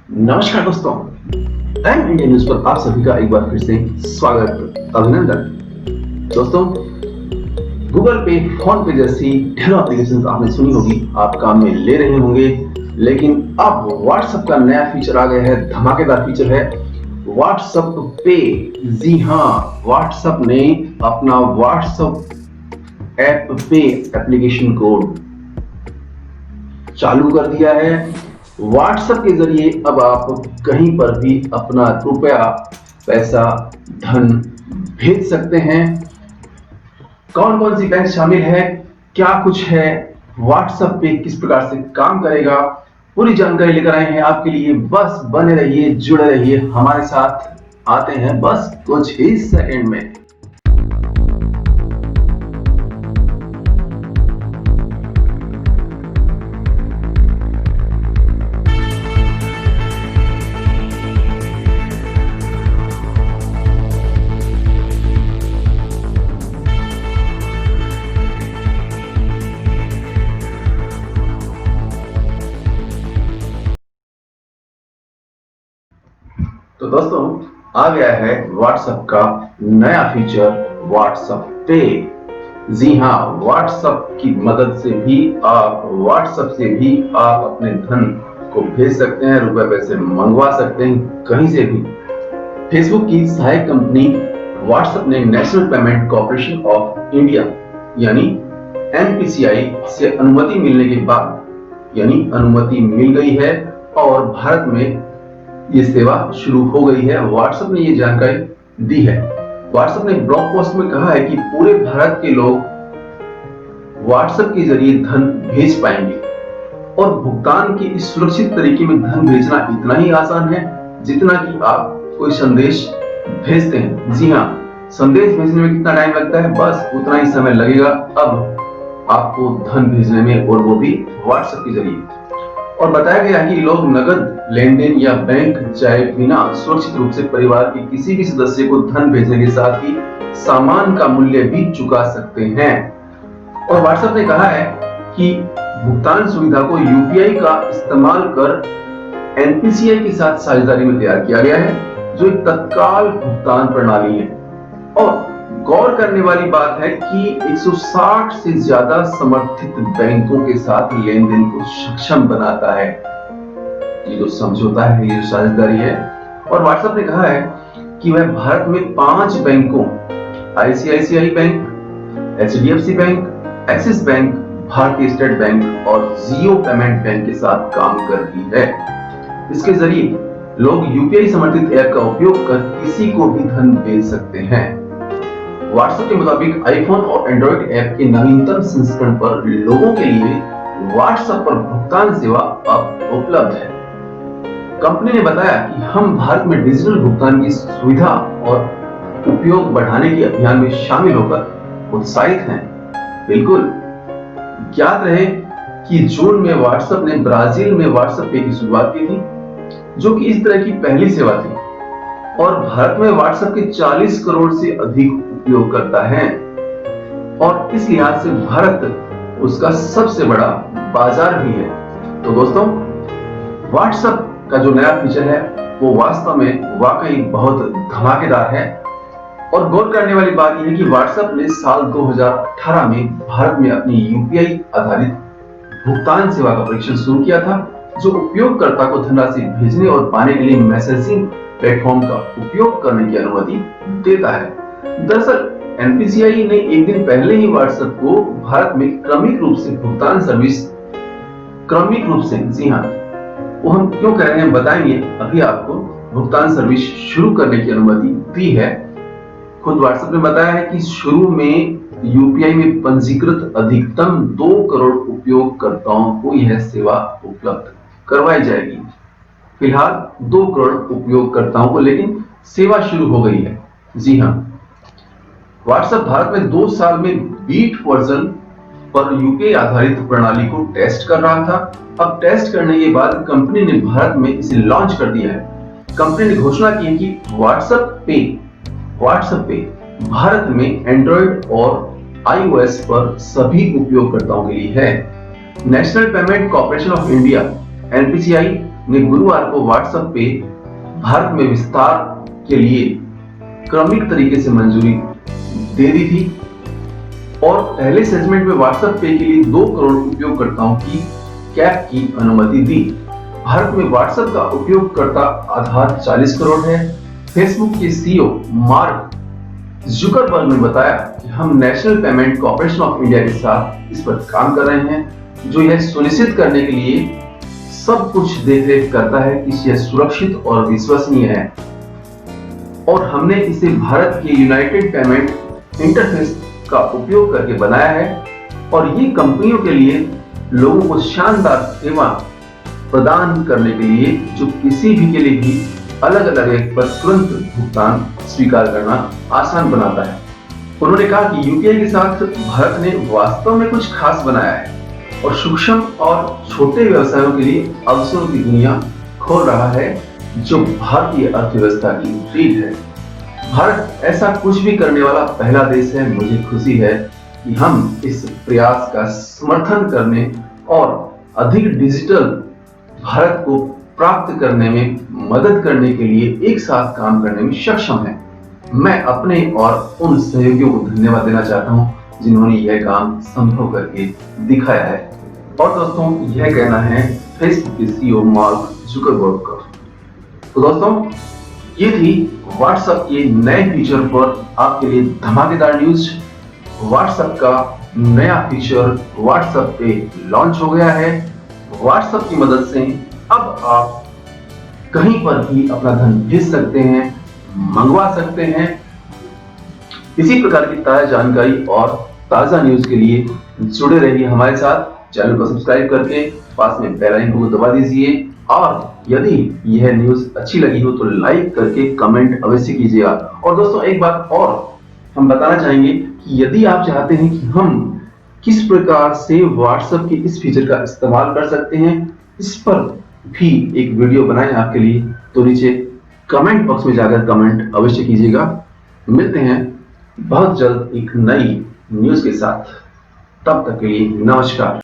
नमस्कार दोस्तों, time India news पर आप सभी का एक बार फिर से स्वागत, अभिनंदन। दोस्तों, गूगल पे, फोन पे जैसी ढेरों एप्लीकेशंस आपने सुनी होगी, आप काम में ले रहे होंगे, लेकिन अब व्हाट्सएप का नया फीचर आ गया है, धमाकेदार फीचर है व्हाट्सएप पे। जी हाँ, व्हाट्सएप ने अपना व्हाट्सएप ऐप पे एप्लीकेशन कोड चालू कर दिया है। व्हाट्सएप के जरिए अब आप कहीं पर भी अपना रुपया, पैसा, धन भेज सकते हैं। कौन कौन सी बैंक शामिल है, क्या कुछ है, व्हाट्सएप पे किस प्रकार से काम करेगा, पूरी जानकारी लेकर आए हैं आपके लिए। बस बने रहिए, जुड़े रहिए हमारे साथ। आते हैं बस कुछ ही सेकंड में। तो दोस्तों, आ गया है व्हाट्सएप का नया फीचर व्हाट्सएप पे। जी हाँ, व्हाट्सएप की मदद से भी व्हाट्सएप से भी आप अपने धन को भेज सकते हैं, रुपए पैसे मंगवा सकते हैं कहीं से भी। फेसबुक की सहायक कंपनी व्हाट्सएप ने national payment corporation of India यानी एनपीसीआई से अनुमति मिलने के बाद अनुमति मिल गई है और भारत में ये सेवा शुरू हो गई है। व्हाट्सएप ने ये जानकारी दी है। व्हाट्सएप ने ब्लॉग पोस्ट में कहा है कि पूरे भारत के लोग व्हाट्सएप के जरिए धन भेज पाएंगे और भुगतान के इस सुरक्षित तरीके में धन भेजना इतना ही आसान है जितना कि आप कोई संदेश भेजते हैं। जी हाँ, संदेश भेजने में कितना टाइम लगता है, बस उतना ही समय लगेगा अब आपको धन भेजने में, और वो भी व्हाट्सएप के जरिए। और बताया गया है कि लोग नगद लेनदेन या बैंक जाए बिना सुरक्षित रूप से परिवार के किसी भी सदस्य को धन भेजने के साथ ही सामान का मूल्य भी चुका सकते हैं। और व्हाट्सएप ने कहा है कि भुगतान सुविधा को यूपीआई का इस्तेमाल कर एनपीसीआई के साथ साझेदारी में तैयार किया गया है, जो एक तत्काल भुगतान प्रणाली है। और गौर करने वाली बात है कि 160 से ज्यादा समर्थित बैंकों के साथ लेनदेन को सक्षम बनाता है। ये जो समझौता है, ये जो साझेदारी है। और व्हाट्सएप ने कहा है कि वह भारत में 5 बैंकों ICICI bank, HDFC bank, axis bank, भारतीय स्टेट बैंक और जियो पेमेंट बैंक के साथ काम कर रही है। इसके जरिए लोग यूपीआई समर्थित ऐप का उपयोग कर किसी को भी धन भेज सकते हैं। व्हाट्सएप के मुताबिक आईफोन और एंड्रॉइड ऐप के नवीनतम संस्करण पर लोगों के लिए व्हाट्सएप पर भुगतान सेवा अब उपलब्ध है। कंपनी ने बताया कि हम भारत में डिजिटल भुगतान की सुविधा और उपयोग बढ़ाने के अभियान में शामिल होकर उत्साहित हैं। बिल्कुल, ज्ञात रहे कि जून में व्हाट्सएप ने ब्राजील में व्हाट्सएप पे की शुरुआत की थी, जो कि इस तरह की पहली सेवा थी। और भारत में व्हाट्सएप के 40 करोड़ से अधिक उपयोगकर्ता हैं और इस लिहाज से भारत उसका सबसे बड़ा बाजार भी है। तो दोस्तों, व्हाट्सएप का जो नया फीचर है वो वास्तव में वाकई बहुत धमाकेदार है। और गौर करने वाली बात यह है कि व्हाट्सएप ने साल 2018 में भारत में अपनी यूपीआई आधारित भुगतान सेवा का परीक्षण शुरू किया था, जो उपयोगकर्ता को धनराशि भेजने और पाने के लिए मैसेजिंग प्लेटफॉर्म का उपयोग करने की अनुमति देता है। दरअसल एनपीसीआई ने एक दिन पहले ही व्हाट्सएप को भारत में क्रमिक रूप से भुगतान सर्विस, क्रमिक रूप से, जी हाँ, वो हम क्यों कह रहे हैं बताएंगे अभी आपको, भुगतान सर्विस शुरू करने की अनुमति दी है। खुद व्हाट्सएप ने बताया है कि शुरू में यूपीआई में पंजीकृत अधिकतम 2 करोड़ उपयोगकर्ताओं को यह सेवा उपलब्ध करवाई जाएगी। फिलहाल 2 करोड़ उपयोगकर्ताओं को, लेकिन सेवा शुरू हो गई है। जी हाँ, व्हाट्सएप भारत में 2 साल में बीट वर्जन पर यूपीआई आधारित प्रणाली को टेस्ट कर रहा था। अब टेस्ट करने के बाद कंपनी ने भारत में इसे लॉन्च कर दिया है। कंपनी ने घोषणा की है कि व्हाट्सएप पे भारत में एंड्रॉइड और आईओएस पर सभी उपयोगकर्ताओं के लिए है। National payment corporation of India NPCI ने गुरुवार को व्हाट्सएप पे भारत में विस्तार के लिए क्रमिक तरीके से मंजूरी दे दी थी और पहले सेगमेंट में व्हाट्सएप पे के लिए 2 करोड़ उपयोगकर्ताओं की कैप की अनुमति दी। भारत में व्हाट्सएप का उपयोगकर्ता आधार 40 करोड़ है। फेसबुक के सीईओ मार्क जुकरबर्ग ने बताया कि हम national payment corporation of India के साथ इस पर काम कर रहे हैं, जो यह सुनिश्चित करने के लिए सब कुछ देखरेख करता है कि यह सुरक्षित और विश्वसनीय है और हमने इसे भारत के यूनाइटेड पेमेंट इंटरफेस का उपयोग करके बनाया है और ये कंपनियों के लिए लोगों को शानदार सेवा प्रदान करने के लिए जो किसी भी के लिए भी अलग अलग एक पर तुरंत भुगतान स्वीकार करना आसान बनाता है। उन्होंने कहा कि यूपीआई के साथ भारत ने वास्तव में कुछ खास बनाया है और सूक्ष्म और छोटे व्यवसायों के लिए अवसरों की दुनिया खोल रहा है, जो भारतीय अर्थव्यवस्था की रीढ़ है। भारत ऐसा कुछ भी करने वाला पहला देश है। मुझे खुशी है कि हम इस प्रयास का समर्थन करने और अधिक डिजिटल भारत को प्राप्त करने में मदद करने के लिए एक साथ काम करने में सक्षम हैं। मैं अपने और उन सहयोगियों को धन्यवाद देना चाहता हूं जिन्होंने यह काम संभव करके दिखाया है। और दोस्तों, यह कहना है फेसबुक के सीईओ मार्क जुकरबर्ग का। तो दोस्तों, ये थी व्हाट्सएप के नए फीचर पर आपके लिए धमाकेदार न्यूज। व्हाट्सएप का नया फीचर व्हाट्सएप पे लॉन्च हो गया है। व्हाट्सएप की मदद से अब आप कहीं पर भी अपना धन भेज सकते हैं, मंगवा सकते हैं। इसी प्रकार की ताजा जानकारी और ताजा न्यूज के लिए जुड़े रहिए हमारे साथ। चैनल को सब्सक्राइब करके पास में बेल आइकन को दबा दीजिए और यदि यह न्यूज अच्छी लगी हो तो लाइक करके कमेंट अवश्य कीजिएगा। और दोस्तों, एक बात और हम बताना चाहेंगे कि यदि आप चाहते हैं कि हम किस प्रकार से व्हाट्सएप के इस फीचर का इस्तेमाल कर सकते हैं, इस पर भी एक वीडियो बनाए आपके लिए, तो नीचे कमेंट बॉक्स में जाकर कमेंट अवश्य कीजिएगा। मिलते हैं बहुत जल्द एक नई न्यूज के साथ। तब तक के लिए नमस्कार।